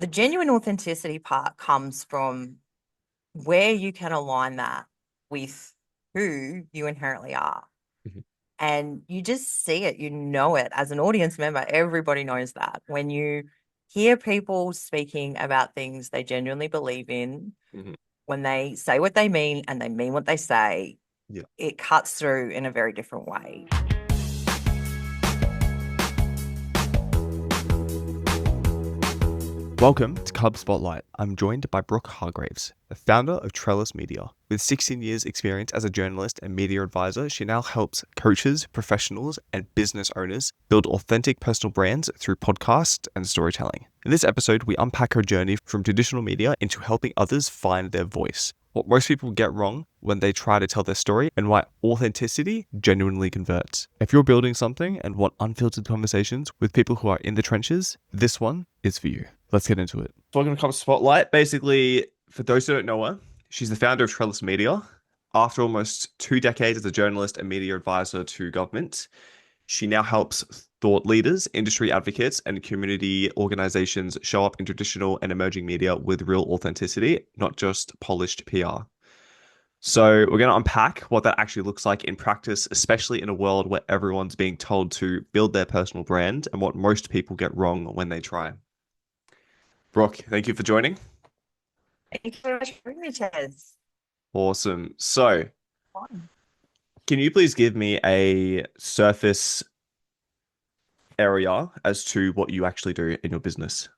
the genuine authenticity part comes from where you can align that with who you inherently are. Mhm. And you just see it, you know it as an audience member. Everybody knows that when you hear people speaking about things they genuinely believe in, Mhm. when they say what they mean and they mean what they say, Yeah. it cuts through in a very different way. Welcome to CUB Spotlight. I'm joined by Brooke Hargraves, the founder of Trellis Media. With 16 years experience as a journalist and media advisor, she now helps coaches, professionals, and business owners build authentic personal brands through podcasts and storytelling. In this episode, we unpack her journey from traditional media into helping others find their voice, what most people get wrong when they try to tell their story, and why authenticity genuinely converts. If you're building something and want unfiltered conversations with people who are in the trenches, this one is for you. Let's get into it. Welcome to CUB Spotlight. Basically, for those who don't know her, she's the founder of Trellis Media. After almost 2 decades as a journalist and media advisor to government, she now helps thought leaders, industry advocates, and community organizations show up in traditional and emerging media with real authenticity, not just polished PR. So, we're going to unpack what that actually looks like in practice, especially in a world where everyone's being told to build their personal brand and what most people get wrong when they try. Brock, thank you for joining. Thank you very much for having me, Chaz. Awesome. So, Fun. can you please give me a surface area as to what you actually do in your business?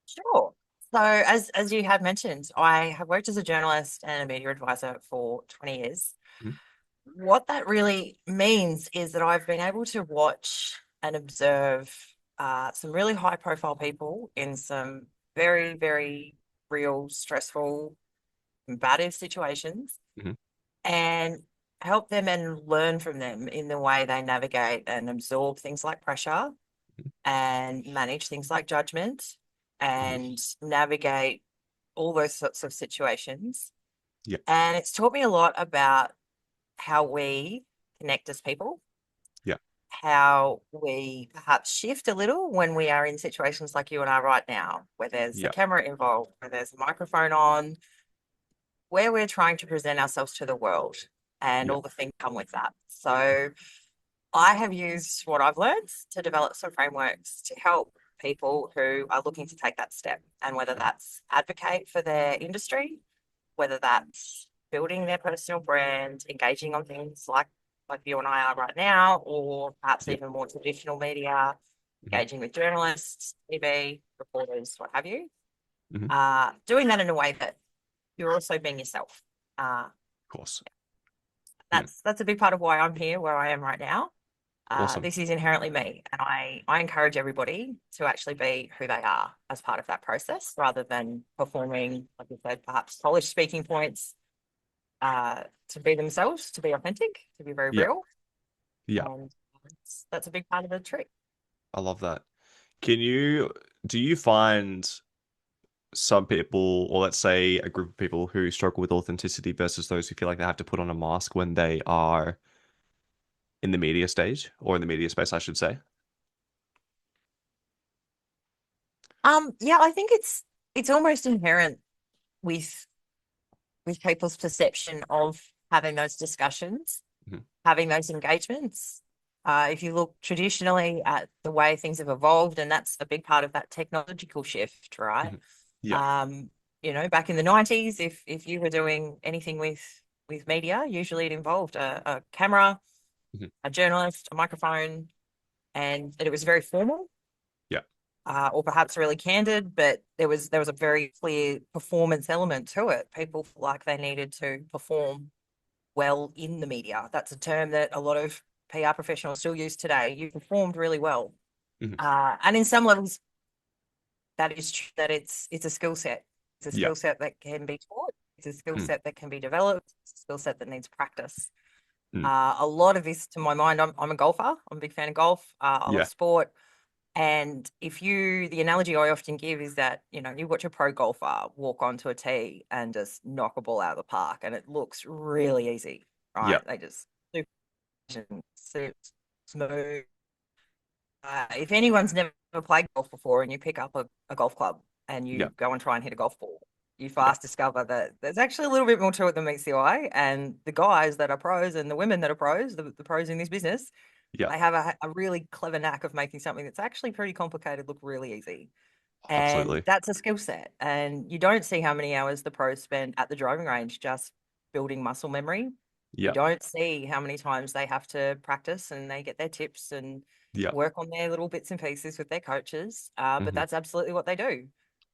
Sure. So, as you had mentioned, I have worked as a journalist and a media advisor for 20 years. Mhm. What that really means is that I've been able to watch and observe some really high profile people in some very, very real, stressful, combative situations Mhm. and help them and learn from them in the way they navigate and absorb things like pressure and manage things like judgment Mhm. and navigate all those sorts of situations. Yeah. And it's taught me a lot about how we connect as people, Yeah. how we perhaps shift a little when we are in situations like you and I right now, where there's a Yeah. camera involved, where there's a microphone on, where we're trying to present ourselves to the world and Yeah. all the things come with that. So I have used what I've learned to develop some frameworks to help people who are looking to take that step, and whether that's advocate for their industry, whether that's building their personal brand, engaging on things like you and I are right now, or perhaps Yeah. even more traditional media, Mhm. engaging with journalists, TV, reporters, what have you. Mhm. Of Doing that in a way that you're also being yourself. Uh, course. Mm. that's a big part of why I'm here, where I am right now. Awesome. This is inherently me, and I encourage everybody to actually be who they are as part of that process, rather than performing, like you said, perhaps polished speaking points. To be themselves, to be authentic, to be very Yeah. real, Yeah. and that's a big part of the trick. I love that. Can you, do you find some people, or let's say a group of people who struggle with authenticity versus those who feel like they have to put on a mask when they are in the media stage or in the media space, I should say? Yeah, I think it's almost inherent with people's perception of having those discussions, Mhm. having those engagements. If you look traditionally at the way things have evolved, and that's a big part of that technological shift, right? Mhm. Yeah. Um, back in the 90s, if you were doing anything with media, usually it involved a camera, Mhm. a journalist, a microphone, and it was very formal, Yeah. or perhaps really candid, but there was a very clear performance element to it. People felt like they needed to perform well in the media. That's a term that a lot of PR professionals still use today. You performed really well, Mhm. and in some levels, that is true, that it's a skill set. It's a Yeah. skill set that can be taught. It's a skill Mm. set that can be developed. It's a skill set that needs practice. Mm. A lot of this, to my mind, I'm a golfer. I'm a big fan of golf. I love Yeah. sport. And the analogy I often give is that, you watch a pro golfer walk onto a tee and just knock a ball out of the park, and it looks really easy, Yeah. right? They just super smooth. if anyone's never played golf before and you pick up a golf club and Yeah, you go and try and hit a golf ball, you yeah, fast discover that there's actually a little bit more to it than meets the eye. And the guys that are pros and the women that are pros, the pros in this business, yeah, they have a really clever knack of making something that's actually pretty complicated look really easy. And absolutely. that's a skill set. And you don't see how many hours the pros spend at the driving range just building muscle memory. You Yeah, don't see how many times they have to practice and they get their tips and yeah, work on their little bits and pieces with their coaches. But hmm that's absolutely what they do.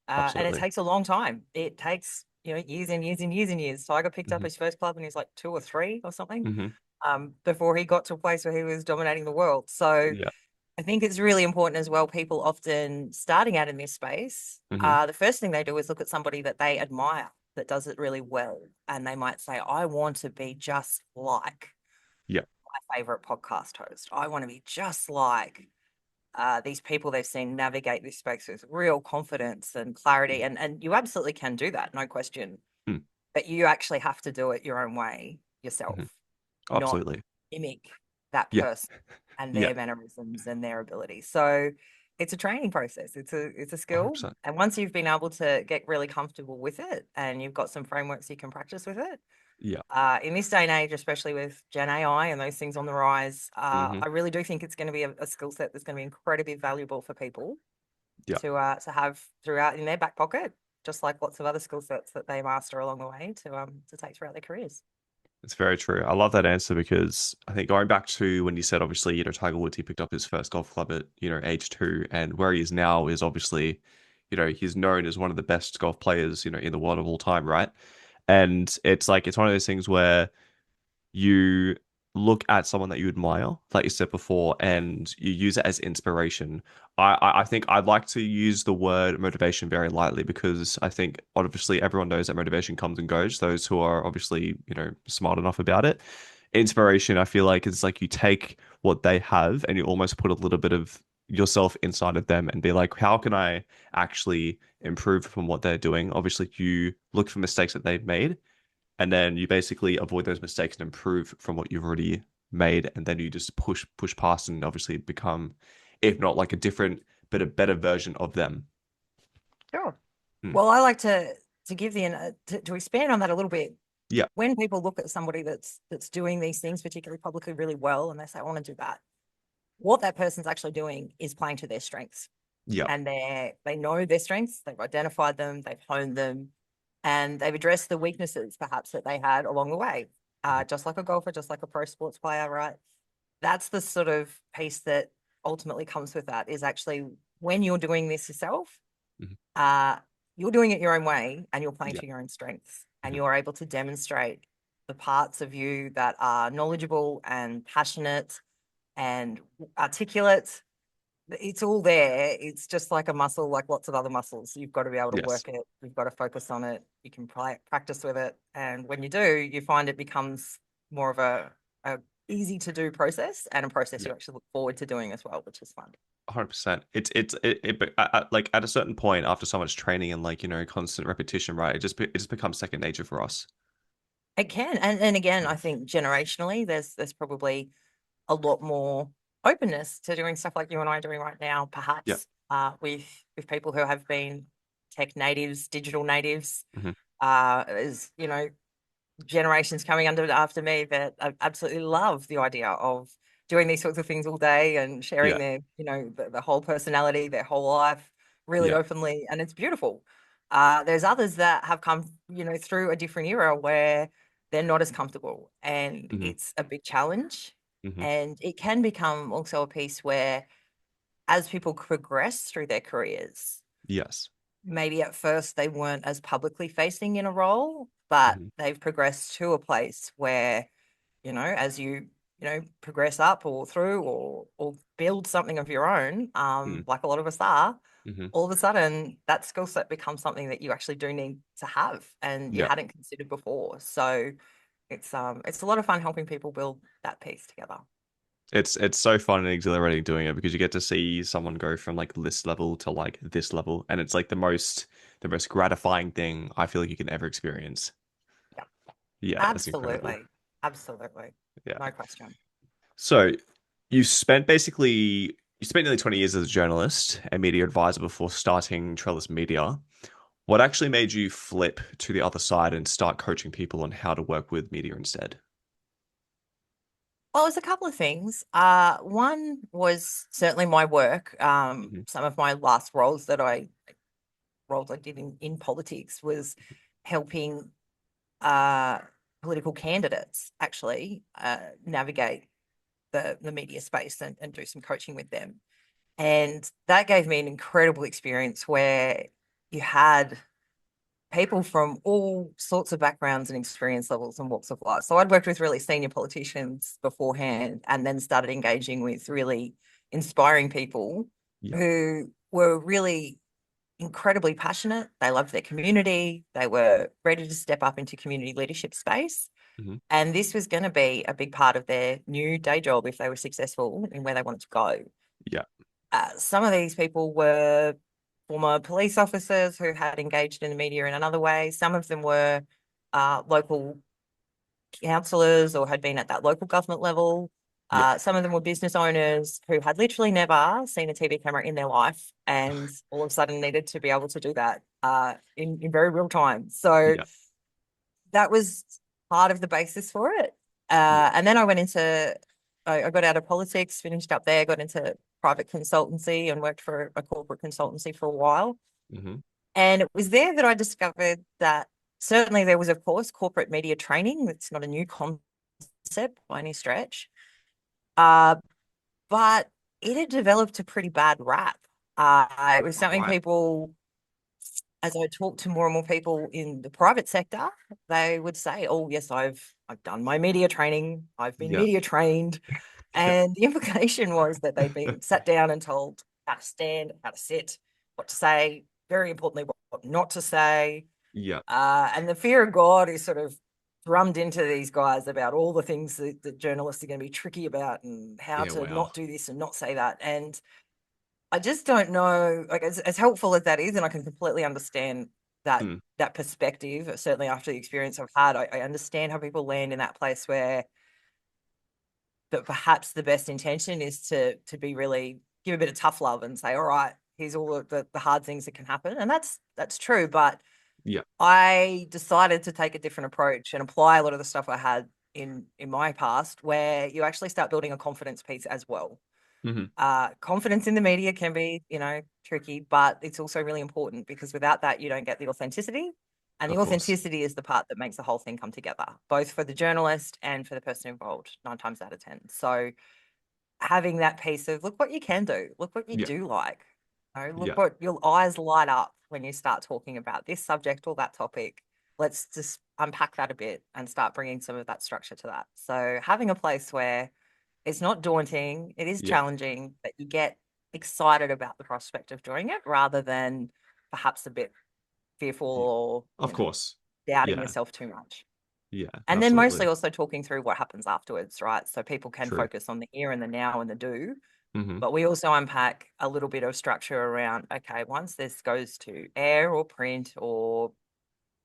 And it absolutely. takes a long time. It takes, years and years and years and years. Tiger picked up Hmm his first club and he's like 2 or 3 or something, hmm before he got to a place where he was dominating the world. So Yeah, I think it's really important as well. People often starting out in this space, hmm the first thing they do is look at somebody that they admire that does it really well. And they might say, I want to be just like yeah, my favorite podcast host. I want to be just like these people they've seen navigate this space with real confidence and clarity. And you absolutely can do that, no question. mm But you actually have to do it your own way yourself, hmm not absolutely. mimic that Yeah, person and yeah, their mannerisms and their abilities. So it's a training process. It's a skill. 100%. And once you've been able to get really comfortable with it and you've got some frameworks you can practice with it, Yeah, in this day and age, especially with Gen AI and those things on the rise, hmm I really do think it's going to be a skill set that's going to be incredibly valuable for people yeah. to have throughout in their back pocket, just like lots of other skill sets that they master along the way to take throughout their careers. It's very true. I love that answer because I think going back to when you said, obviously, Tiger Woods, he picked up his first golf club at, age 2, and where he is now is obviously, he's known as one of the best golf players, in the world of all time, right? And it's like, it's one of those things where you look at someone that you admire, like you said before, and you use it as inspiration. I think I'd like to use the word motivation very lightly because I think obviously everyone knows that motivation comes and goes. Those who are obviously, smart enough about it. Inspiration, I feel like it's like you take what they have and you almost put a little bit of yourself inside of them and be like, how can I actually improve from what they're doing? Obviously, you look for mistakes that they've made and then you basically avoid those mistakes and improve from what you've already made, and then you just push past and obviously become, if not like a different but a better version of them. Sure. Hmm. Well, I like to give to expand on that a little bit. Yeah, When people look at somebody that's doing these things, particularly publicly, really well, and they say, "I want to do that," what that person's actually doing is playing to their strengths, yeah, and they know their strengths, they've identified them, they've honed them, and they've addressed the weaknesses perhaps that they had along the way. Just like a golfer, just like a pro sports player, right? That's the sort of piece that ultimately comes with that is actually when you're doing this yourself, mhm, uh, you're doing it your own way and you're playing yeah, to your own strengths and mhm, you're able to demonstrate the parts of you that are knowledgeable and passionate and articulate. It's all there. It's just like a muscle, like lots of other muscles. You've got to be able to yes, work it. You've got to focus on it. You can practice with it. And when you do, you find it becomes more of a easy to do process and a process yeah, you actually look forward to doing as well, which is fun. 100%. But like at a certain point after so much training and like constant repetition, right? It just becomes second nature for us. It can. And again, Mm. I think generationally, there's probably a lot more openness to doing stuff like you and I are doing right now, Yeah, perhaps with people who have been tech natives, digital natives, hmm as generations coming under after me that absolutely love the idea of doing these sorts of things all day and sharing yeah, their, the whole personality, their whole life really yeah, openly, and it's beautiful. There's others that have come, through a different era where they're not as comfortable, and hmm it's a big challenge. hmm And it can become also a piece where, as people progress through their careers, yes, maybe at first they weren't as publicly facing in a role, but hmm they've progressed to a place where, as progress up or through or build something of your own, mm like a lot of us are, hmm all of a sudden that skill set becomes something that you actually do need to have and you yeah. hadn't considered before. So it's a lot of fun helping people build that piece together. It's so fun and exhilarating doing it because you get to see someone go from like this level to like this level, and it's like the most gratifying thing I feel like you can ever experience. Yeah, Yeah, it's incredible. absolutely. Yeah. No question. So you spent basically. You spent nearly 20 years as a journalist and media advisor before starting Trellis Media. What actually made you flip to the other side and start coaching people on how to work with media instead? Well, it was a couple of things. One was certainly my work. Hmm. Some of my last roles I did in politics was helping uh, political candidates actually navigate the media space and do some coaching with them. And that gave me an incredible experience where you had people from all sorts of backgrounds and experience levels and walks of life. So I'd worked with really senior politicians beforehand and then started engaging with really inspiring people Yeah. who were really incredibly passionate. They loved their community. They were ready to step up into community leadership space. Hmm. And this was going to be a big part of their new day job if they were successful in where they wanted to go. Yeah. Some of these people were former police officers who had engaged in the media in another way. Some of them were local councillors or had been at that local government level. Yeah. Some of them were business owners who had literally never seen a TV camera in their life and all of a sudden needed to be able to do that in very real time. So Yeah. that was part of the basis for it. Yeah. And then I got out of politics, finished up there, got into private consultancy and worked for a corporate consultancy for a while. Hmm. And it was there that I discovered that certainly there was, of course, corporate media training. It's not a new concept by any stretch. Uh, but it had developed a pretty bad rap. It was All something right. people, as I talked to more and more people in the private sector, they would say, "Oh, yes, I've done my media training. I've been Yeah. media trained." Yeah. And the implication was that they'd been sat down and told how to stand, how to sit, what to say, very importantly, what not to say. Yeah. And the fear of God is sort of drummed into these guys about all the things that journalists are going to be tricky about and how Yeah. to Wow. not do this and not say that. And I just don't know, like as helpful as that is, and I can completely understand that Mm. that perspective, certainly after the experience I've had, I understand how people land in that place where that perhaps the best intention is to be really give a bit of tough love and say, all right, here's all of the hard things that can happen. And that's true. But Yeah. I decided to take a different approach and apply a lot of the stuff I had in my past, where you actually start building a confidence piece as well. Hmm. Confidence in the media can be, tricky, but it's also really important because without that, you don't get the authenticity. And the Of course. authenticity is the part that makes the whole thing come together, both for the journalist and for the person involved, 9 times out of 10. So having that piece of look what you can do, look what you Yeah. do like, look Yeah. what your eyes light up when you start talking about this subject or that topic. Let's just unpack that a bit and start bringing some of that structure to that. So having a place where it's not daunting, it is Yeah. challenging, but you get excited about the prospect of doing it rather than perhaps a bit fearful Yeah. or, Of course. doubting Yeah. yourself too much. Yeah. And then mostly Absolutely. also talking through what happens afterwards, right? So people can True. focus on the here and the now and the do, Hmm. but we also unpack a little bit of structure around, okay, once this goes to air or print or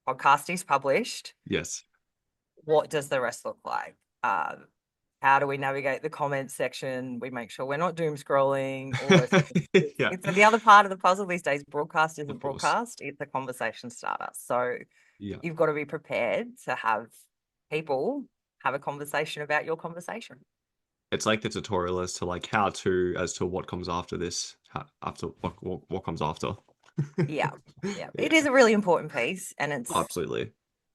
podcast is published, Yes. what does the rest look like? How do we navigate the comments section? We make sure we're not doom scrolling, all those things. Yeah. It's the other part of the puzzle these days. Broadcast Of isn't course. broadcast, it's a conversation starter. So Yeah. you've got to be prepared to have people have a conversation about your conversation. It's like the tutorial as to like how to as to what comes after this, after what comes after. Yeah. Yeah. Yeah. It is a really important piece and Absolutely.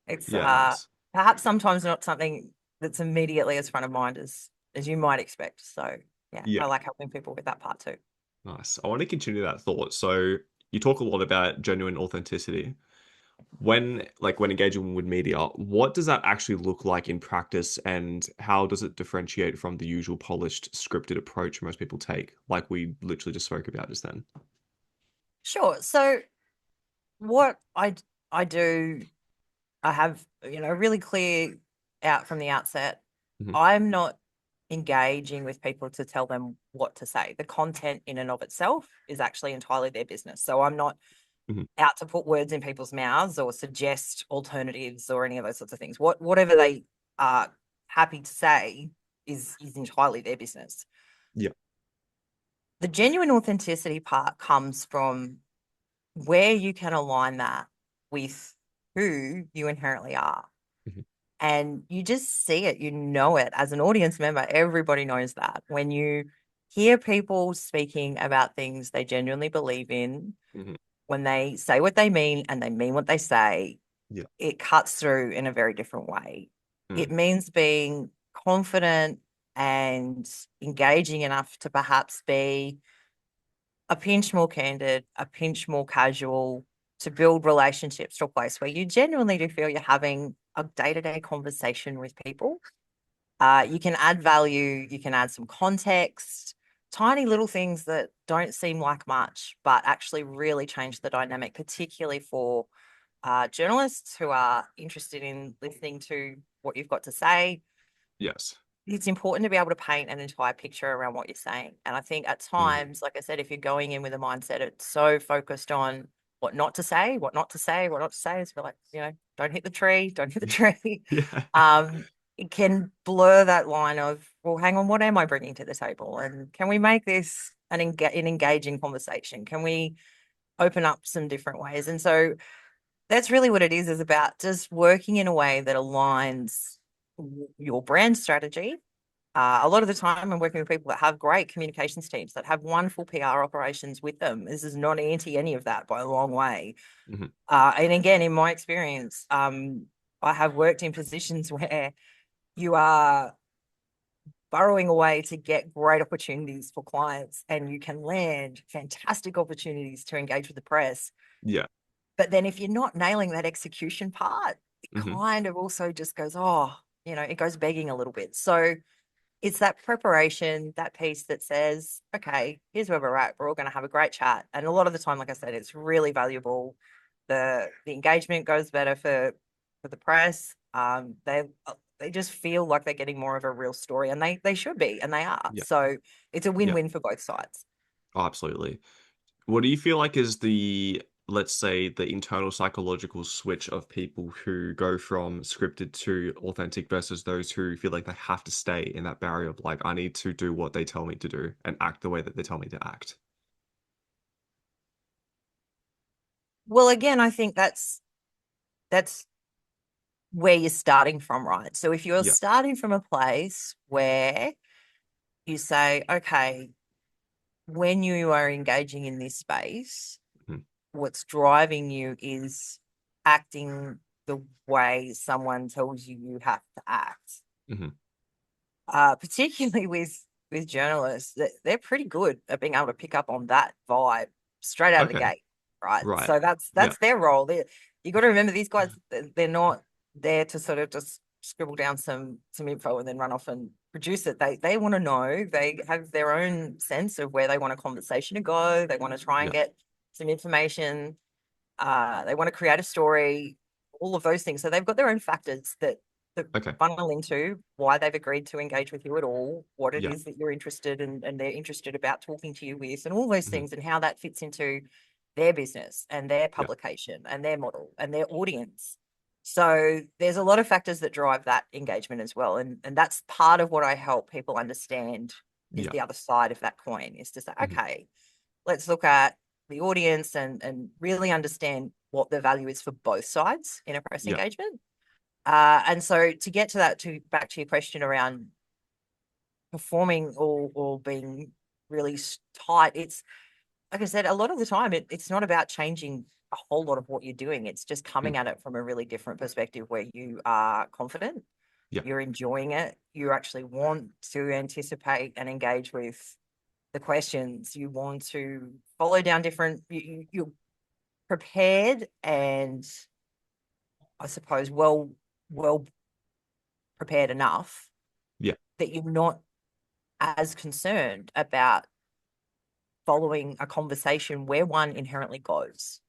it's Yeah. Nice. perhaps sometimes not something that's immediately as front of mind as you might expect. So yeah, Yeah. I like helping people with that part too. Nice. I want to continue that thought. So you talk a lot about genuine authenticity. When engaging with media, what does that actually look like in practice, and how does it differentiate from the usual polished scripted approach most people take, like we literally just spoke about just then? Sure. So what I do, I have, really clear out from the outset. Hmm. I'm not engaging with people to tell them what to say. The content in and of itself is actually entirely their business. So I'm not Hmm. out to put words in people's mouths or suggest alternatives or any of those sorts of things. Whatever they are happy to say is entirely their business. Yeah. The genuine authenticity part comes from where you can align that with who you inherently are. Mhm. And you just see it, you know it as an audience member. Everybody knows that when you hear people speaking about things they genuinely believe in, Mhm. when they say what they mean and they mean what they say, Yeah. it cuts through in a very different way. It Mm. means being confident and engaging enough to perhaps be a pinch more candid, a pinch more casual, to build relationships to a place where you genuinely do feel you're having a day-to-day conversation with people. You can add value, you can add some context, tiny little things that don't seem like much, but actually really change the dynamic, particularly for journalists who are interested in listening to what you've got to say. Yes. It's important to be able to paint an entire picture around what you're saying. And I think at Mm. times, like I said, if you're going in with a mindset, it's so focused on what not to say, what not to say, what not to say, is like, don't hit the tree, don't hit the tree. Yeah. Um, it can blur that line of, well, hang on, what am I bringing to the table? And can we make this an engaging conversation? Can we open up some different ways? And so that's really what it is about just working in a way that aligns your brand strategy. A lot of the time, I'm working with people that have great communications teams that have wonderful PR operations with them. This is not anti any of that by a long way. Mhm. And again, in my experience, I have worked in positions where you are burrowing away to get great opportunities for clients and you can land fantastic opportunities to engage with the press. Yeah. But then if you're not nailing that execution part, it Mhm. kind of also just goes, oh, it goes begging a little bit. So it's that preparation, that piece that says, okay, here's where we're at. We're all going to have a great chat. And a lot of the time, like I said, it's really valuable. The engagement goes better for the press. They just feel like they're getting more of a real story, and they should be, and they are. Yeah. So it's a Yeah. win-win for both sides. Oh, absolutely. What do you feel like is the, let's say, the internal psychological switch of people who go from scripted to authentic versus those who feel like they have to stay in that barrier of like, I need to do what they tell me to do and act the way that they tell me to act? Well, again, I think that's where you're starting from, right? So if you're Yeah. starting from a place where you say, okay, when you are engaging in this space, Mhm. what's driving you is acting the way someone tells you you have to act. Mhm. Particularly with journalists, they're pretty good at being able to pick up on that vibe straight out of the Okay. gate, right? Right. So that's Yeah. that's their role. You got to remember these guys, they're not there to sort of just scribble down some info and then run off and produce it. They want to know. They have their own sense of where they want a conversation to go. They want to try and Yeah. get some information. They want to create a story, all of those things. So they've got their own factors that Okay. funnel into why they've agreed to engage with you at all, what it Yeah. is that you're interested in and they're interested about talking to you with, and all those Mhm. things, and how that fits into their business and their Yeah. publication and their model and their audience. So there's a lot of factors that drive that engagement as well. And that's part of what I help people understand is Yeah. the other side of that coin, is to say, Mhm. okay, let's look at the audience and really understand what the value is for both sides in a press Yeah. engagement. And so to get to that, to back to your question around performing or being really tight, it's like I said, a lot of the time it's not about changing a whole lot of what you're doing. It's just Mm. coming at it from a really different perspective where you are confident, Yeah. you're enjoying it, you actually want to anticipate and engage with the questions, you want to follow down different, you're prepared and I suppose well prepared enough Yeah. that you're not as concerned about following a conversation where one inherently goes.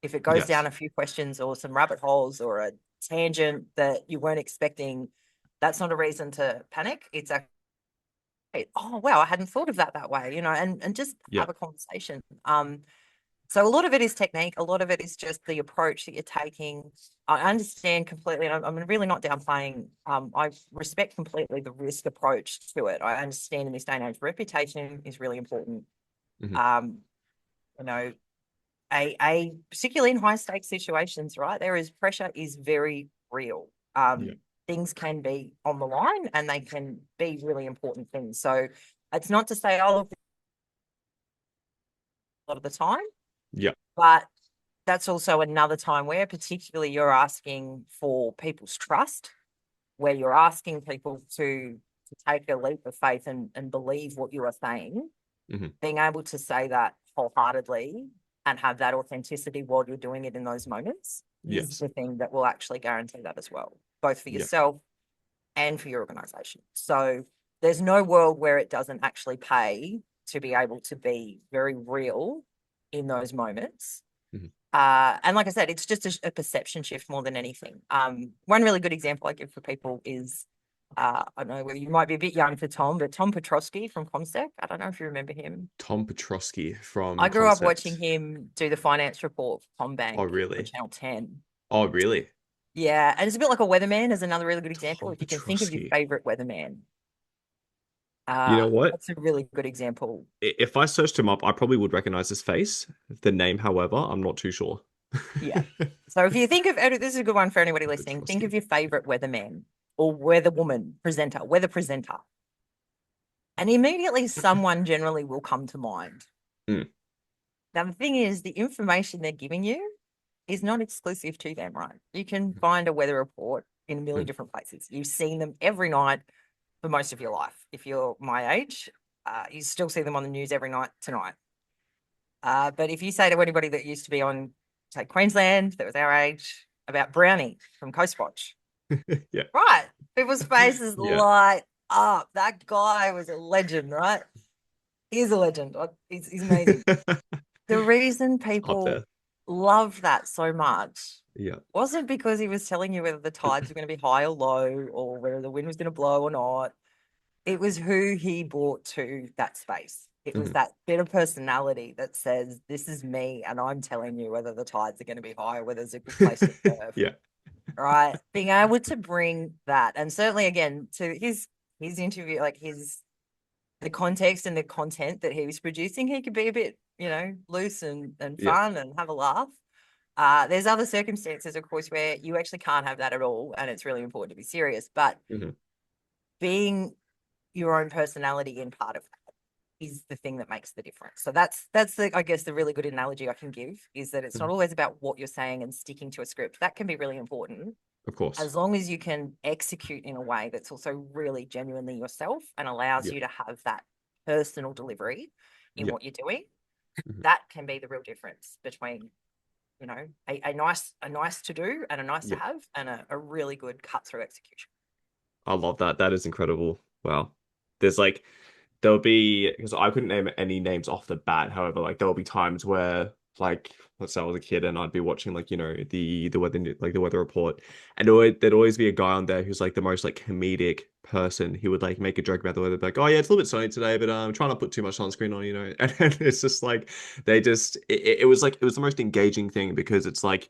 If it goes down Yes. a few questions or some rabbit holes or a tangent that you weren't expecting, that's not a reason to panic. It's actually, oh wow, I hadn't thought of that way, and just Yeah. have a conversation. So a lot of it is technique. A lot of it is just the approach that you're taking. I understand completely, and I'm really not downplaying. I respect completely the risk approach to it. I understand in this day and age, reputation is really important. Hmm. Um, you know, a particularly in high stakes situations, right? There is pressure is very real. Yeah. Things can be on the line and they can be really important things. So it's not to say, oh, look, a lot of the time, Yeah. but that's also another time where particularly you're asking for people's trust, where you're asking people to take a leap of faith and believe what you are saying, Hmm. being able to say that wholeheartedly and have that authenticity while you're doing it in those moments is Yes. the thing that will actually guarantee that as well, both for Yeah. yourself and for your organization. So there's no world where it doesn't actually pay to be able to be very real in those moments. Hmm. And like I said, it's just a perception shift more than anything. One really good example I give for people is I don't know whether you might be a bit young for Tom, but Tom Petrosky from Comsec. I don't know if you remember him. Tom Petrosky I from grew up watching Concept. him do the finance report for Oh, Combank on really? Channel 10. Oh, really? Yeah, and it's a bit like a weatherman is another really good example. Tom If you can think of your Petrosky. favorite weatherman, You know what? that's a really good example. If I searched him up, I probably would recognize his face. The name, however, I'm not too sure. Yeah. So if you think of this is a good one for anybody listening. Think of Petrosky. your favorite weatherman or weather woman presenter, weather presenter, and immediately someone generally will come to mind. Mm, Now the thing is, the information they're giving you is not exclusive to them, right? You can find a weather report in a million mm. different places. You've seen them every night for most of your life. If you're my age, you still see them on the news every night tonight. But if you say to anybody that used to be on, say, Queensland, that was our age, about Brownie from Coast Watch, Yeah. right? People's faces Yeah. light up. That guy was a legend, right? He's a legend. He's amazing. The reason Up people there. love that so much Yeah. wasn't because he was telling you whether the tides were going to be high or low or whether the wind was going to blow or not. It was who he brought to that space. It was Hmm. that bit of personality that says, this is me, and I'm telling you whether the tides are going to be high or whether it's a good place to surf. Yeah. Right. Being able to bring that, and certainly again to his interview, like the context and the content that he was producing, he could be a bit, loose and Yeah. fun and have a laugh. There's other circumstances, of course, where you actually can't have that at all, and it's really important to be serious. But Hmm. being your own personality in part of that is the thing that makes the difference. So that's the I guess the really good analogy I can give is that it's not Hmm. always about what you're saying and sticking to a script. That can be really important Of course. as long as you can execute in a way that's also really genuinely yourself and allows Yeah. you to have that personal delivery in Yeah. what you're doing. Mhm. That can be the real difference between a nice to do and a nice to Yeah. have and a really good cut through execution. I love that. That is incredible. Wow. There's like there'll be because I couldn't name any names off the bat. However, like there'll be times where like let's say I was a kid and I'd be watching like the weather like the weather report, and there'd always be a guy on there who's like the most like comedic person. He would like make a joke about the weather, like, oh yeah, it's a little bit sunny today, but try not to put too much sunscreen on, and it's just like they just it was like it was the most engaging thing because it's like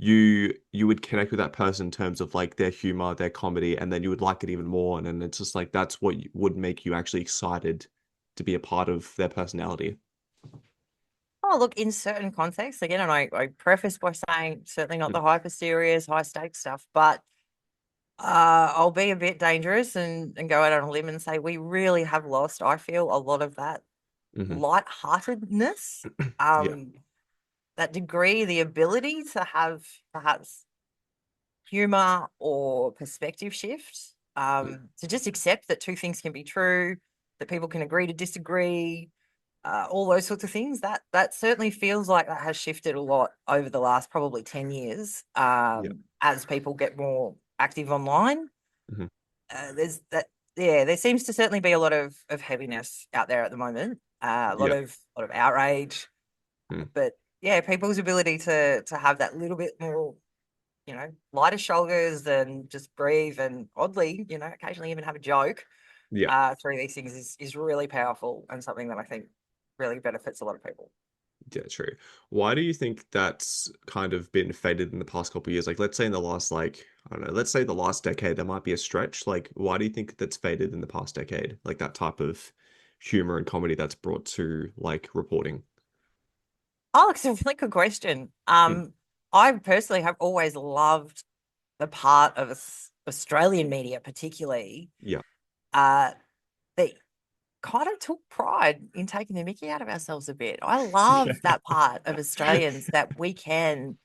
you would connect with that person in terms of like their humor, their comedy, and then you would like it even more. And then it's just like that's what would make you actually excited to be a part of their personality. Oh, look, in certain contexts, again, and I preface by saying certainly not the hyper serious, high stakes stuff, but I'll be a bit dangerous and go out on a limb and say we really have lost, I feel, a lot of that Hmm. lightheartedness, Yeah, um, that degree, the ability to have perhaps humor or perspective shift, yeah, to just accept that two things can be true, that people can agree to disagree, all those sorts of things. That certainly feels like that has shifted a lot over the last probably 10 years, yeah. as people get more active online. Hmm. There's that, yeah, there seems to certainly be a lot of heaviness out there at the moment, a lot Yeah. of outrage, Mm. but yeah, people's ability to have that little bit more, lighter shoulders and just breathe and oddly, occasionally even have a joke Yeah. through these things is really powerful and something that I think really benefits a lot of people. Yeah, true. Why do you think that's kind of been faded in the past couple of years? Like, let's say in the last, like, I don't know, let's say the last decade, there might be a stretch. Like, why do you think that's faded in the past decade? Like that type of humor and comedy that's brought to like reporting? Oh, it's a really good question. Mm, I personally have always loved the part of Australian media, particularly, yeah. uh, that kind of took pride in taking the mickey out of ourselves a bit. I Yeah. love that part of Australians that we can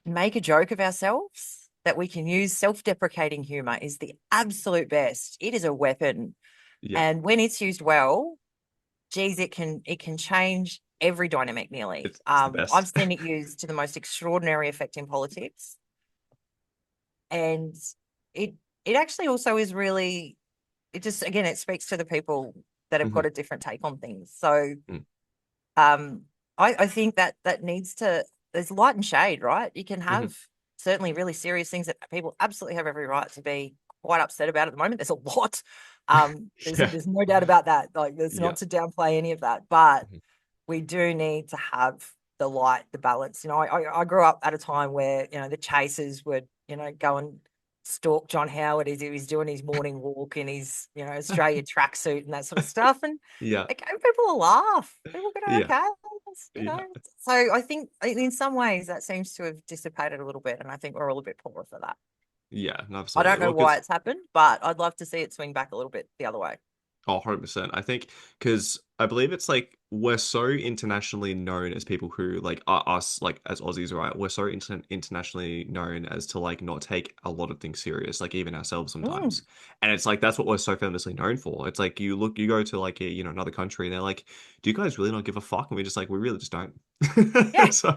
make a joke of ourselves, that we can use self-deprecating humor is the absolute best. It is a weapon. Yeah. And when it's used well, geez, it can change every dynamic nearly. It's the I've best. seen it used to the most extraordinary effect in politics. And it it actually also is really it just again it speaks to the people that have Hmm. got a different take on things. So Mm, um I think that that needs to there's light and shade, right? You can hmm. have certainly really serious things that people absolutely have every right to be quite upset about at the moment. There's a lot. There's Yeah. there's no doubt about that. Like there's Yeah. not to downplay any of that, but Mhm. we do need to have the light, the balance. I grew up at a time where, the chasers would, go and stalk John Howard as he was doing his morning walk in his, Australia tracksuit and that sort of stuff. And Yeah. it gave people a laugh. People go, Yeah. okay, Yeah. So I think in some ways that seems to have dissipated a little bit. And I think we're all a bit poorer for that. Yeah. No, I absolutely. don't know Well, why because it's happened, but I'd love to see it swing back a little bit the other way. oh, 100%. I think because I believe it's like we're so internationally known as people who like are us like as Aussies, right? We're so internationally known as to like not take a lot of things serious, like even ourselves Mm, sometimes. And it's like that's what we're so famously known for. It's like you go to like a, another country and they're like, "Do you guys really not give a fuck?" And we're just like, "We really just don't." yeah. So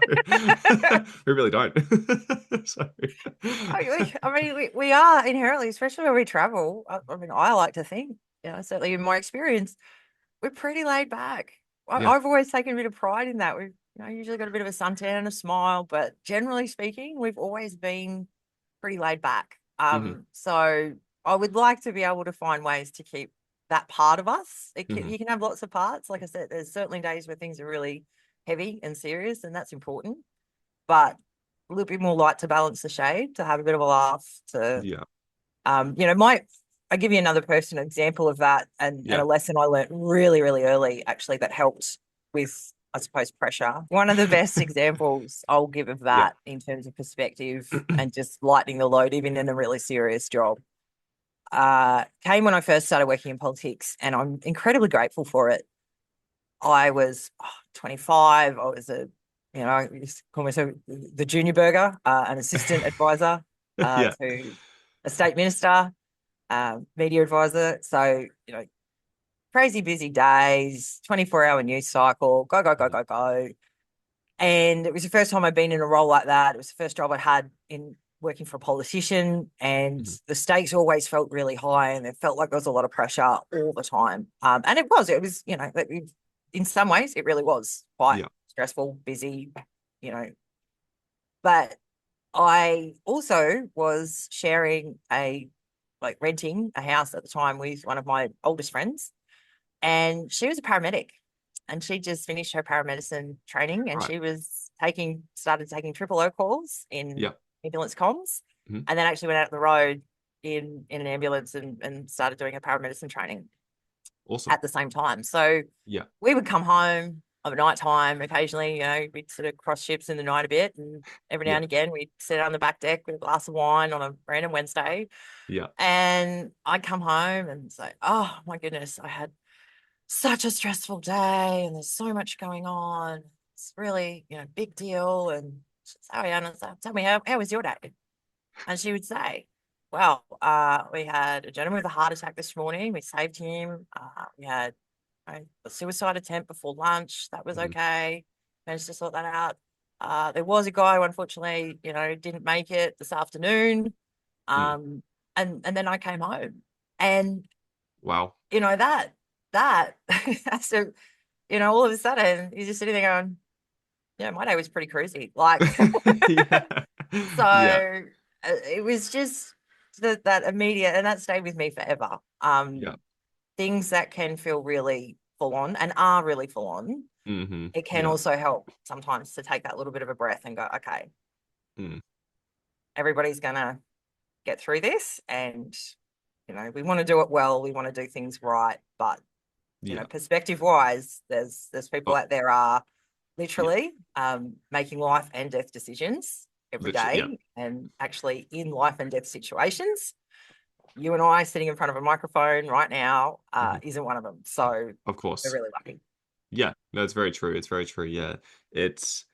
we really don't. So I mean, we are inherently, especially when we travel. I mean, I like to think, certainly in my experience, we're pretty laid back. yeah. I've always taken a bit of pride in that. We've, usually got a bit of a suntan and a smile, but generally speaking, we've always been pretty laid back. Hmm. So I would like to be able to find ways to keep that part of us. Hmm. You can have lots of parts. Like I said, there's certainly days where things are really heavy and serious, and that's important, but a little bit more light to balance the shade, to have a bit of a laugh, to Yeah. my I give you another personal example of that, and Yeah. a lesson I learned really, really early, actually, that helped with, I suppose, pressure. One of the best examples I'll give of Yeah. that in terms of perspective and just lightening the load, even in a really serious job, came when I first started working in politics, and I'm incredibly grateful for it. I was 25. I was you used to call myself the junior burger, an assistant advisor Yeah. to a state minister, media advisor. So, crazy busy days, 24-hour news cycle, go, go, go, Mhm. go, go. And it was the first time I'd been in a role like that. It was the first job I'd had in working for a politician, and Mhm. the stakes always felt really high, and it felt like there was a lot of pressure all the time. And it was, in some ways, it really was quite Yeah. stressful, busy, you know. But I also was renting a house at the time with one of my oldest friends, and she was a paramedic, and she just finished her paramedicine training, and Right. she was started taking triple O calls in Yeah. ambulance comms, Mhm. and then actually went out the road in an ambulance and started doing her paramedicine training Awesome. at the same time. So Yeah. we would come home of a night time occasionally, we'd sort of cross ships in the night a bit, and every now Yeah. and again we'd sit on the back deck with a glass of wine on a random Wednesday, Yeah. and I'd come home and say, oh my goodness, I had such a stressful day and there's so much going on. It's really, big deal. And she'd say, oh, Anna, so tell me, how was your day? And she would say, well, we had a gentleman with a heart attack this morning. We saved him. We had a suicide attempt before lunch. That was Mhm. okay. Managed to sort that out. There was a guy who unfortunately, didn't make it this afternoon. Mm. Um, and then I came home, and Wow. that so all of a sudden you're just sitting there going, yeah, my day was pretty cruisy. Like, Yeah. so Yeah. it was just that immediate, and that stayed with me forever. Yeah. Things that can feel really full on and are really full on, Mhm. it can Yeah. also help sometimes to take that little bit of a breath and go, okay, Mm. everybody's gonna get through this, and we want to do it well, we want to do things right, but Yeah. perspective wise, there's people Oh, out there are yeah. literally making life and death decisions every Literally, yeah. day and actually in life and death situations. You and I sitting in front of a microphone right now Mhm. isn't one of them. So Of we're course. really lucky. Yeah, no, it's very true. It's very true. Yeah, it's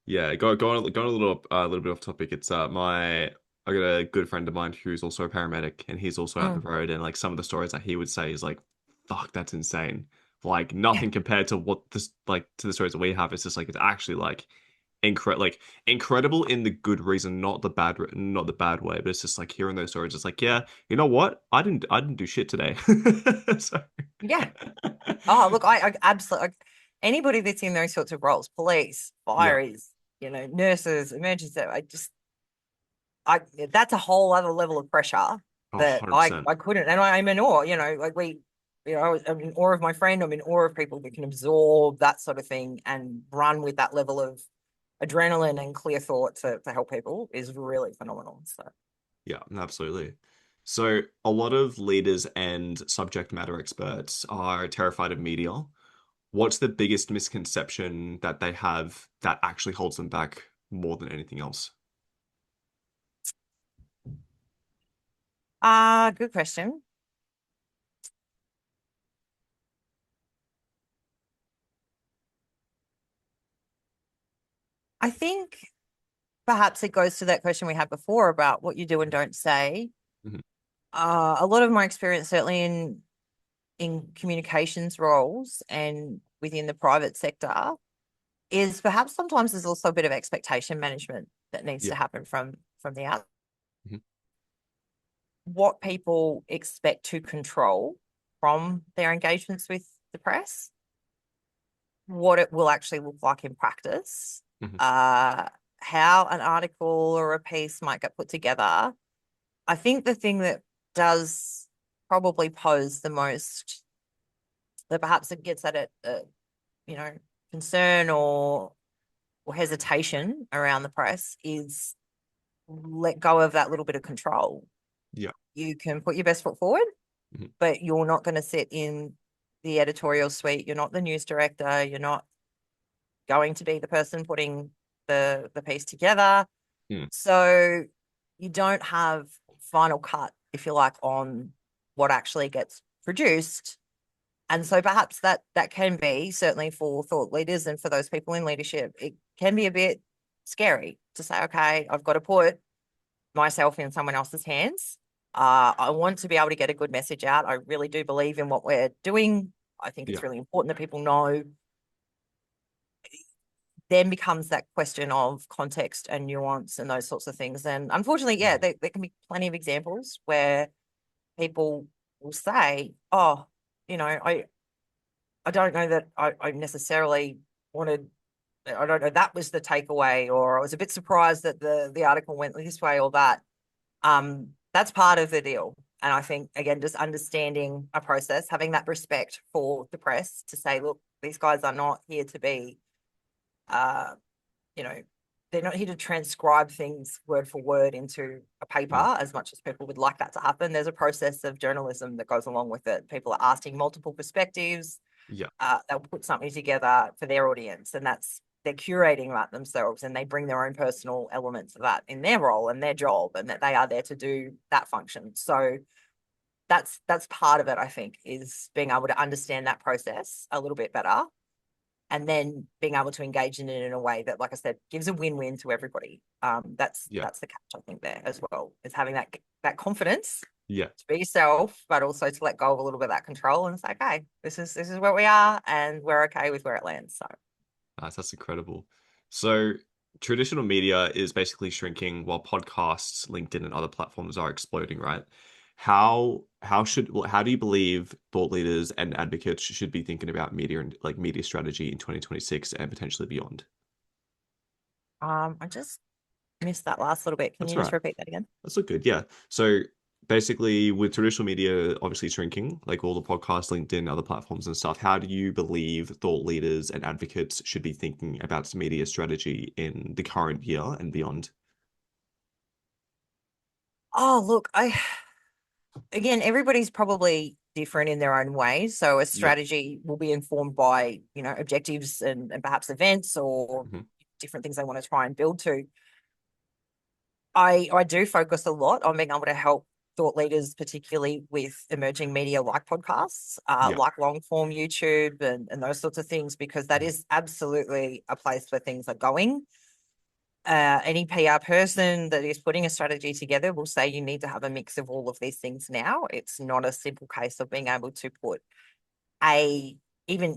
yeah. Going a little bit off topic. It's my I got a good friend of mine who's also a paramedic, and he's also out the Mm, road. And like some of the stories that he would say is like, "Fuck, that's insane." Like yeah. nothing compared to what this like to the stories that we have. It's just like it's actually like incredible in the good reason, not the bad way. But it's just like hearing those stories. It's like, yeah, you know what? I didn't do shit today. So Yeah. Oh, look, I absolutely, anybody that's in those sorts of roles, police, yeah, fireys, nurses, emergency, I that's a whole other level of pressure oh, that 100%. I couldn't, and I'm in awe. Like I'm in awe of my friend. I'm in awe of people that can absorb that sort of thing and run with that level of adrenaline and clear thought to help people is really phenomenal. So, Yeah, absolutely. So, a lot of leaders and subject matter experts are terrified of media. What's the biggest misconception that they have that actually holds them back more than anything else? good question. I think perhaps it goes to that question we had before about what you do and don't say. Mhm. A lot of my experience, certainly in communications roles and within the private sector, is perhaps sometimes there's also a bit of expectation management that needs Yeah. to happen from the out. Mhm. What people expect to control from their engagements with the press, what it will actually look like in practice, Mhm. uh, how an article or a piece might get put together. I think the thing that does probably pose the most, that perhaps it gets at it, you know, concern or hesitation around the press is let go of that little bit of control. Yeah. You can put your best foot forward, Mhm. but you're not going to sit in the editorial suite. You're not the news director. You're not going to be the person putting the piece together. Mm. So you don't have final cut, if you like, on what actually gets produced. And so perhaps that can be certainly for thought leaders and for those people in leadership, it can be a bit scary to say, okay, I've got to put myself in someone else's hands. I want to be able to get a good message out. I really do believe in what we're doing. I think it's Yeah. really important that people know. Then becomes that question of context and nuance and those sorts of things. And unfortunately, yeah, Mhm. there can be plenty of examples where people will say, oh, I don't know that I necessarily wanted, I don't know, that was the takeaway, or I was a bit surprised that the article went this way or that. That's part of the deal. And I think, again, just understanding a process, having that respect for the press to say, look, these guys are not here to be, uh, you know, they're not here to transcribe things word for word into a paper Mm. as much as people would like that to happen. There's a process of journalism that goes along with it. People are asking multiple perspectives. Yeah. They'll put something together for their audience, and that's they're curating that themselves, and they bring their own personal elements of that in their role and their job, and that they are there to do that function. So that's part of it. I think is being able to understand that process a little bit better, and then being able to engage in it in a way that, like I said, gives a win-win to everybody. Yeah. That's the catch I think there as well, is having that confidence Yeah. to be yourself, but also to let go of a little bit of that control and say, okay, this is where we are, and we're okay with where it lands. So, Nice, that's incredible. So, traditional media is basically shrinking while podcasts, LinkedIn, and other platforms are exploding, right? How do you believe thought leaders and advocates should be thinking about media and like media strategy in 2026 and potentially beyond? I just missed that last little bit. Can That's you just right. repeat that again? That's look good. Yeah. So basically, with traditional media obviously shrinking, like all the podcasts, LinkedIn, other platforms and stuff, how do you believe thought leaders and advocates should be thinking about media strategy in the current year and beyond? Oh, look, I again, everybody's probably different in their own way. So a Yeah. strategy will be informed by, objectives and perhaps events or Hmm. different things they want to try and build to. I do focus a lot on being able to help thought leaders, particularly with emerging media like podcasts, Yeah. like long form YouTube and those sorts of things, because that Mhm. is absolutely a place where things are going. Any PR person that is putting a strategy together will say you need to have a mix of all of these things now. It's not a simple case of being able to put a even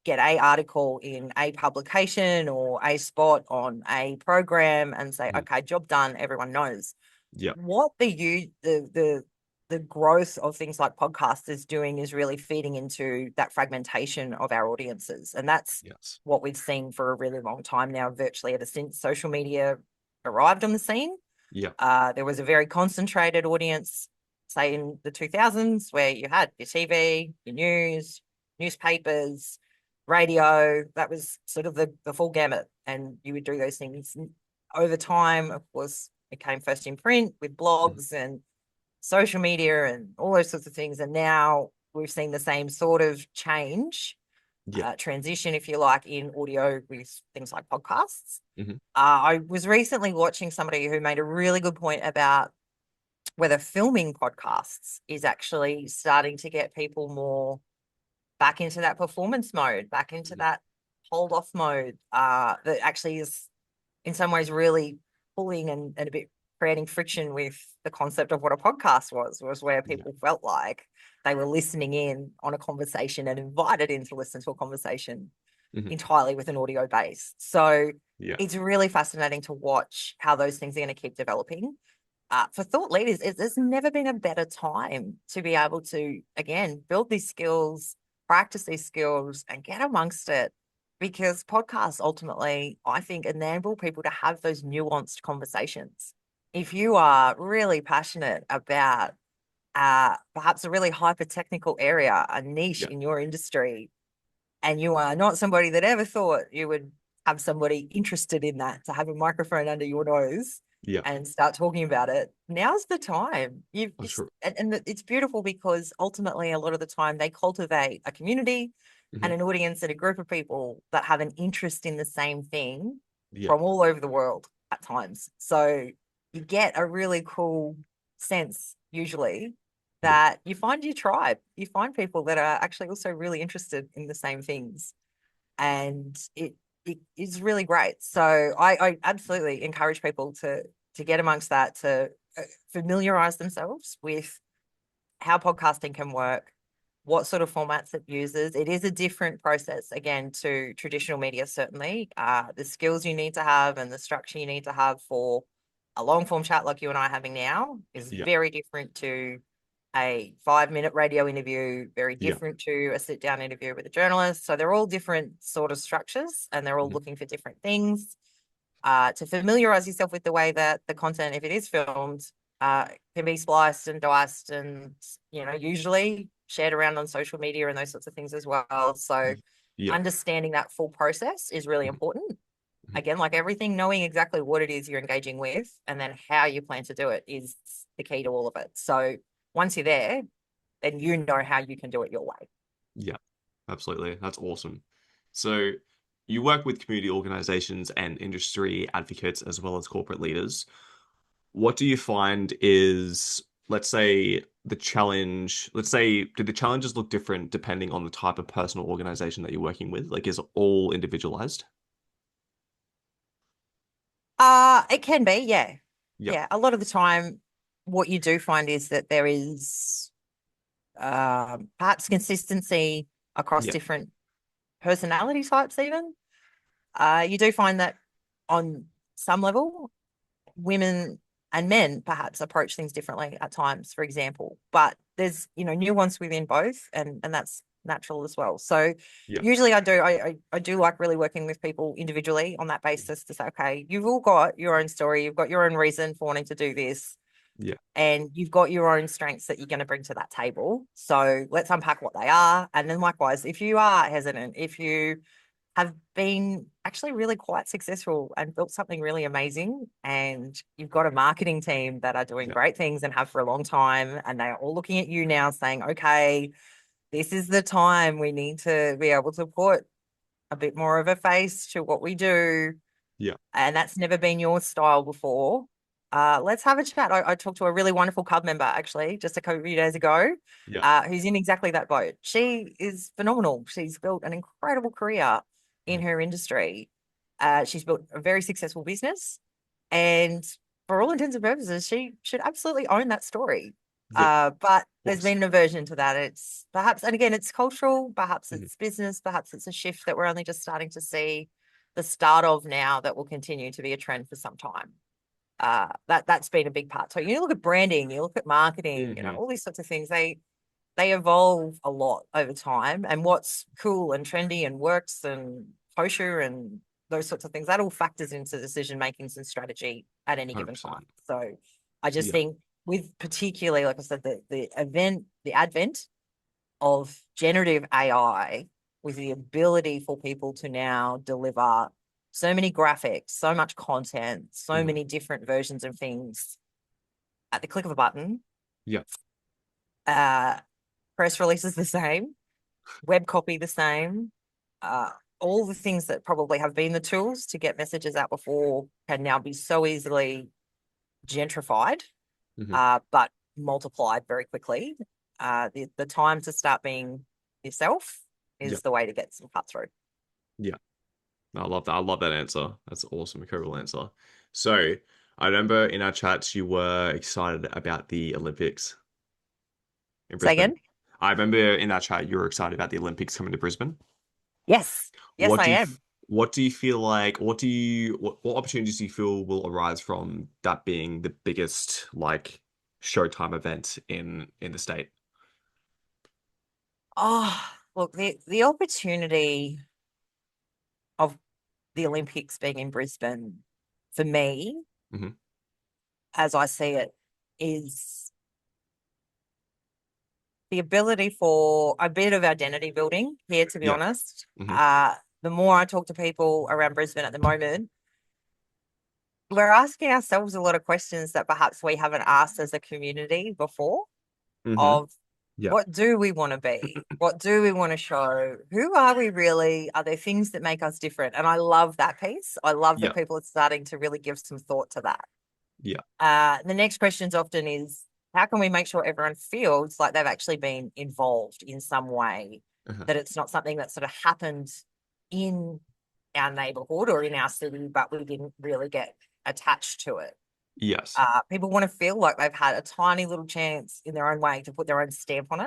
get a article in a publication or a spot on a program and say, Mhm. okay, job done, everyone knows. Yeah. What the growth of things like podcasts is doing is really feeding into that fragmentation of our audiences. And that's Yes. what we've seen for a really long time now, virtually ever since social media arrived on the scene. Yeah. There was a very concentrated audience, say in the 2000s, where you had your TV, your news, newspapers, radio. That was sort of the full gamut. And you would do those things over time. Of course, it came first in print with Mhm. blogs and social media and all those sorts of things. And now we've seen the same sort of change, Yeah. transition, if you like, in audio with things like podcasts. Hmm. I was recently watching somebody who made a really good point about whether filming podcasts is actually starting to get people more back into that performance mode, back into Yeah. that hold off mode, that actually is in some ways really pulling and a bit creating friction with the concept of what a podcast was where Yeah. people felt like they were listening in on a conversation and invited in to listen to a conversation Hmm. entirely with an audio base. So Yeah. it's really fascinating to watch how those things are going to keep developing. For thought leaders, there's never been a better time to be able to, again, build these skills, practice these skills, and get amongst it. Because podcasts ultimately, I think, enable people to have those nuanced conversations. If you are really passionate about perhaps a really hyper technical area, a niche Yeah. in your industry, and you are not somebody that ever thought you would have somebody interested in that to have a microphone under your nose Yeah. and start talking about it, now's the time. You've That's just, true. and it's beautiful because ultimately, a lot of the time, they cultivate a community Hmm. and an audience and a group of people that have an interest in the same thing Yeah. from all over the world at times. So you get a really cool sense, usually, Yeah. that you find your tribe. You find people that are actually also really interested in the same things. And it is really great. So I absolutely encourage people to get amongst that, to familiarize themselves with how podcasting can work, what sort of formats it uses. It is a different process, again, to traditional media, certainly. The skills you need to have and the structure you need to have for a long form chat like you and I are having now is Yeah. very different to a 5 minute radio interview, very Yeah. different to a sit down interview with a journalist. So they're all different sort of structures and they're all Hmm. looking for different things. To familiarize yourself with the way that the content, if it is filmed, can be spliced and diced and, usually shared around on social media and those sorts of things as well. So Yeah. understanding that full process is really Hmm. important. Hmm. Again, like everything, knowing exactly what it is you're engaging with and then how you plan to do it is the key to all of it. So once you're there, then you know how you can do it your way. Yeah. Absolutely. That's awesome. So you work with community organizations and industry advocates as well as corporate leaders. What do you find is, let's say, the challenge? Let's say, do the challenges look different depending on the type of personal organization that you're working with? Like, is it all individualized? It can be, yeah. Yeah. Yeah. A lot of the time, what you do find is that there is perhaps consistency across Yeah. different personality types, even. You do find that on some level, women and men perhaps approach things differently at times, for example. But there's nuance within both, and that's natural as well. So Yeah. usually I do like really working with people individually on that basis to say, okay, you've all got your own story, you've got your own reason for wanting to do this, Yeah. and you've got your own strengths that you're going to bring to that table. So let's unpack what they are. And then likewise, if you are hesitant, if you have been actually really quite successful and built something really amazing. And you've got a marketing team that are doing Yeah. great things and have for a long time. And they're all looking at you now saying, okay, this is the time we need to be able to put a bit more of a face to what we do. Yeah. And that's never been your style before. Let's have a chat. I talked to a really wonderful CUB member actually just a couple of days ago, Yeah. who's in exactly that boat. She is phenomenal. She's built an incredible career in Mhm. her industry. She's built a very successful business, and for all intents and purposes, she should absolutely own that story. Yeah. Of But there's course. been an aversion to that. It's perhaps, and again, it's cultural, perhaps Mhm. it's business, perhaps it's a shift that we're only just starting to see the start of now that will continue to be a trend for some time. That's been a big part. So you look at branding, you look at marketing, Hmm. all these sorts of things. They evolve a lot over time, and what's cool and trendy and works and kosher and those sorts of things, that all factors into decision makings and strategy at any given time. 100%. So I just Yeah. think with particularly, like I said, the advent of generative AI with the ability for people to now deliver so many graphics, so much content, so Hmm. many different versions of things at the click of a button. Yeah. Uh, Press releases the same, web copy the same. Uh, all the things that probably have been the tools to get messages out before can now be so easily gentrified, Hmm. but multiplied very quickly. The time to start being yourself Yeah. is the way to get some cut through. Yeah. I love that. I love that answer. That's awesome. Incredible answer. So I remember in our chats you were excited about the Olympics in Say Brisbane. again? I remember in our chat you were excited about the Olympics coming to Brisbane. Yes. Yes, What I do you am. what do you feel like? What opportunities do you feel will arise from that being the biggest like Showtime event in the state? Oh, look, the opportunity of the Olympics being in Brisbane for me, Hmm. as I see it, is the ability for a bit of identity building here, to be Yeah. honest. Hmm. The more I talk to people around Brisbane at the moment, we're asking ourselves a lot of questions that perhaps we haven't asked as a community before Hmm. of Yeah. what do we want to be? What do we want to show? Who are we really? Are there things that make us different? And I love that piece. I love that Yeah. people are starting to really give some thought to that. Yeah. The next questions often is how can we make sure everyone feels like they've actually been involved in some way, Uh-huh. that it's not something that sort of happened in our neighborhood or in our city, but we didn't really get attached to it. Yes. People want to feel like they've had a tiny little chance in their own way to put their own stamp on it.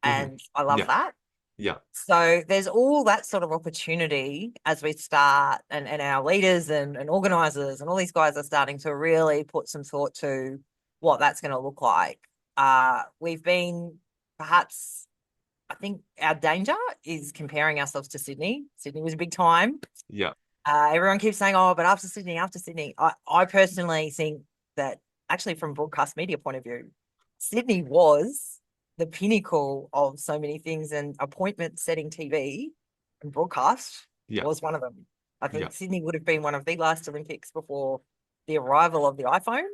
Hmm. And I love Yeah. that. Yeah. So there's all that sort of opportunity as we start, and our leaders and organizers and all these guys are starting to really put some thought to what that's going to look like. We've been perhaps, I think our danger is comparing ourselves to Sydney. Sydney was a big time. Yeah. Everyone keeps saying, oh, but after Sydney, after Sydney. I personally think that actually, from broadcast media point of view, Sydney was the pinnacle of so many things, and appointment setting TV and broadcast Yeah. was one of them. I Yeah. think Sydney would have been one of the last Olympics before the arrival of the iPhone,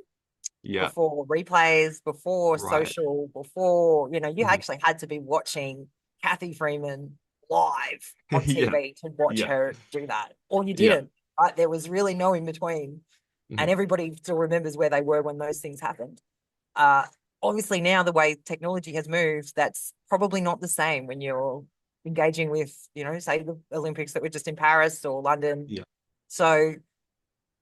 Yeah. before replays, before Right. social, before, you Hmm. actually had to be watching Kathy Freeman live on Yeah. TV to watch Yeah. her do that, or you Yeah. didn't, right? There was really no in between. And Hmm. everybody still remembers where they were when those things happened. Uh, Obviously, now the way technology has moved, that's probably not the same when you're engaging with, say the Olympics that were just in Paris or London. Yeah. So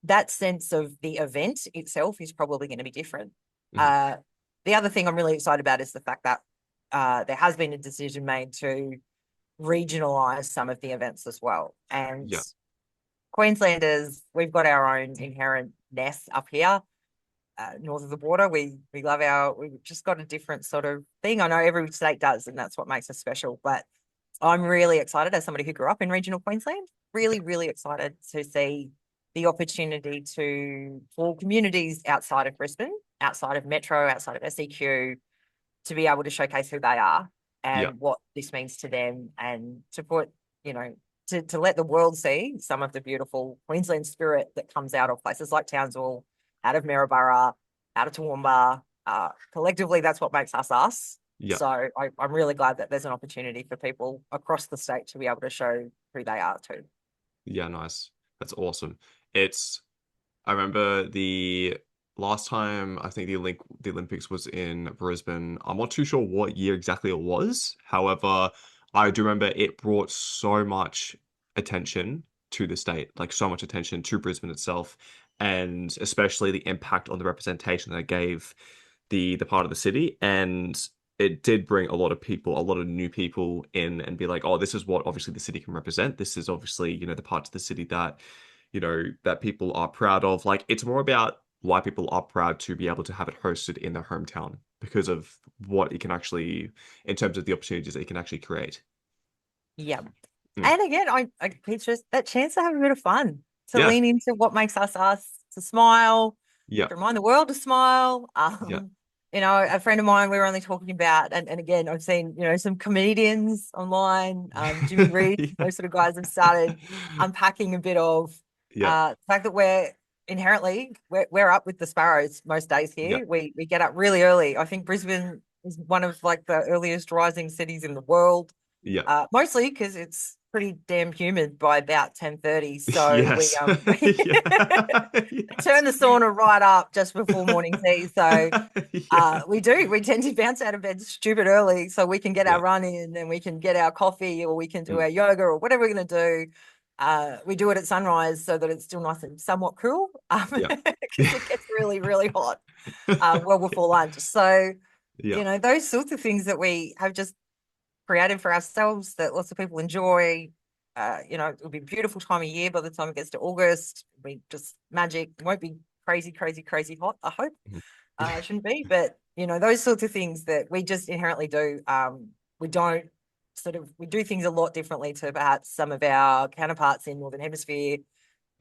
that sense of the event itself is probably going to be different. Hmm. Uh, the other thing I'm really excited about is the fact that there has been a decision made to regionalize some of the events as well. And Yeah. Queenslanders, we've got our own inherent ness up here, north of the border. We love we've just got a different sort of thing. I know every state does, and that's what makes us special. But I'm really excited as somebody who grew up in regional Queensland, really, really excited to see the opportunity for communities outside of Brisbane, outside of Metro, outside of SEQ, to be able to showcase who they are Yeah. and what this means to them, and to put, you know, to let the world see some of the beautiful Queensland spirit that comes out of places like Townsville, out of Maryborough, out of Toowoomba. Collectively, that's what makes us us. Yeah. So I'm really glad that there's an opportunity for people across the state to be able to show who they are too. Yeah, nice. That's awesome. It's I remember the last time I think the Olympics was in Brisbane. I'm not too sure what year exactly it was. However, I do remember it brought so much attention to the state, like so much attention to Brisbane itself, and especially the impact on the representation that it gave the part of the city. And it did bring a lot of people, a lot of new people in and be like, oh, this is what obviously the city can represent. This is obviously, the parts of the city that that people are proud of. Like, it's more about why people are proud to be able to have it hosted in their hometown because of what it can actually, in terms of the opportunities that it can actually create. Yeah. Mm. And again, I it's just that chance to have a bit of fun, to Yeah, lean into what makes us us, to smile, yeah, to remind the world to smile. yeah, A friend of mine we were only talking about, and again, I've seen, some comedians online, Jimmy Reed, yeah, those sort of guys have started unpacking a bit of yeah, the fact that we're up with the sparrows most days yeah, here. We get up really early. I think Brisbane is one of like the earliest rising cities in the world, yeah. mostly because it's pretty damn humid by about 10:30. So we Yes. we Yeah. turn Yes. the sauna right up just before morning tea. So Yeah. we tend to bounce out of bed stupid early so we can get our Yeah. run in and we can get our coffee or we can do Mm. our yoga or whatever we're going to do. We do it at sunrise so that it's still nice and somewhat cool, Yeah. because it gets really, really hot well before lunch. So, Yeah. those sorts of things that we have just created for ourselves that lots of people enjoy. It'll be a beautiful time of year by the time it gets to August. We just magic. It won't be crazy, crazy, crazy hot, I hope. Mhm. It shouldn't be, but those sorts of things that we just inherently do. We don't we do things a lot differently to perhaps some of our counterparts in Northern Hemisphere.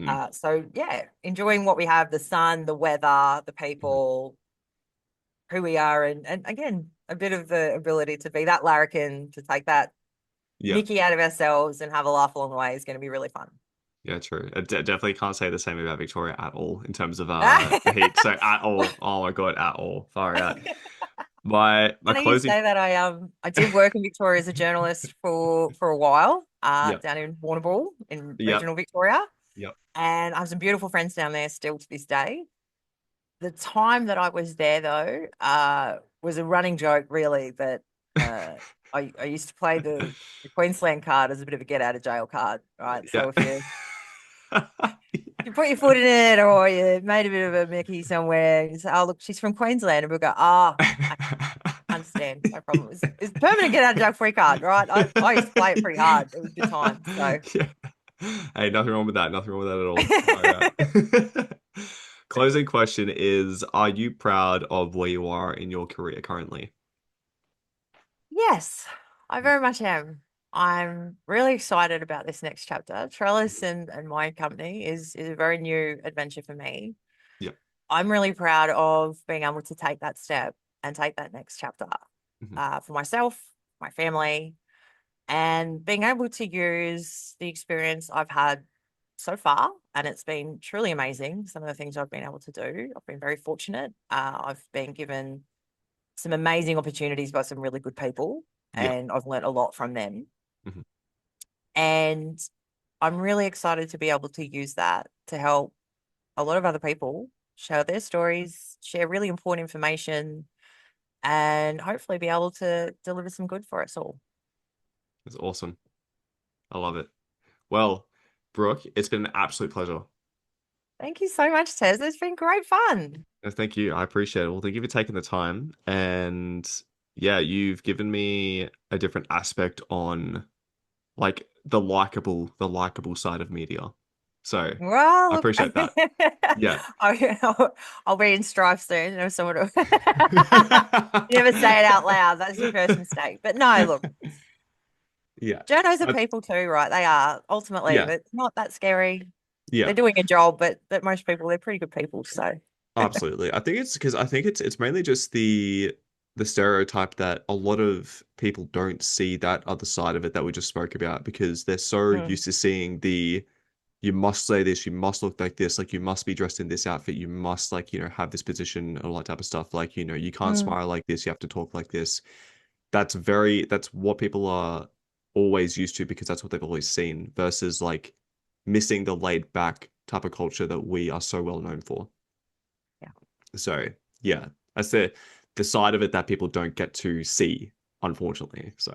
Mm. So yeah, enjoying what we have, the sun, the weather, the Mhm. people, who we are, and again, a bit of the ability to be that larrikin, to take that Yeah. Mickey out of ourselves and have a laugh along the way is going to be really fun. Yeah, true. I definitely can't say the same about Victoria at all in terms of the heat. So at all. Oh my God, at all. Far out. My Funny you closing. say that. I did work in Victoria as a journalist for a while, Yeah. down in Warrnambool in Yeah. regional Victoria, Yeah. and I have some beautiful friends down there still to this day. The time that I was there, though, was a running joke, really, that uh, I used to play the Queensland card as a bit of a get out of jail card, right? Yeah. So if you put your foot in it or you made a bit of a Mickey somewhere, you say, oh, look, she's from Queensland. And we'll go, I understand. No problem. It's permanent get out of jail free card, right? I used to play it pretty hard. It was good time. So, Yeah. Hey, nothing wrong with that. Nothing wrong with that at all. Far out. Closing question is, are you proud of where you are in your career currently? yes, I very much am. I'm really excited about this next chapter. Trellis and my company is a very new adventure for me. Yeah. I'm really proud of being able to take that step and take that next chapter, Mhm. for myself, my family, and being able to use the experience I've had so far. And it's been truly amazing. Some of the things I've been able to do, I've been very fortunate. I've been given some amazing opportunities by some really good people, Yeah. and I've learned a lot from them. Mhm. And I'm really excited to be able to use that to help a lot of other people share their stories, share really important information, and hopefully be able to deliver some good for us all. That's awesome. I love it. Well, Brooke, it's been an absolute pleasure. Thank you so much, Tez. It's been great fun. Thank you. I appreciate it. Well, thank you for taking the time. And yeah, you've given me a different aspect on like the likable side of media. So Well, I look, appreciate that. Yeah. I'll be in strife soon. Or sort of. You never say it out loud. That's your first mistake. But no, look, Yeah. journos are But people too, right? They are ultimately, yeah. but it's not that scary. Yeah. They're doing a job, but most people, they're pretty good people. So Absolutely. I think it's because I think it's mainly just the the stereotype that a lot of people don't see that other side of it that we just spoke about because they're so Mm, used to seeing the you must say this, you must look like this, like you must be dressed in this outfit, you must like, have this position and all that type of stuff. Like, you can't mm, smile like this, you have to talk like this. That's what people are always used to because that's what they've always seen versus like missing the laid back type of culture that we are so well known for. yeah. So yeah, that's the side of it that people don't get to see, unfortunately. So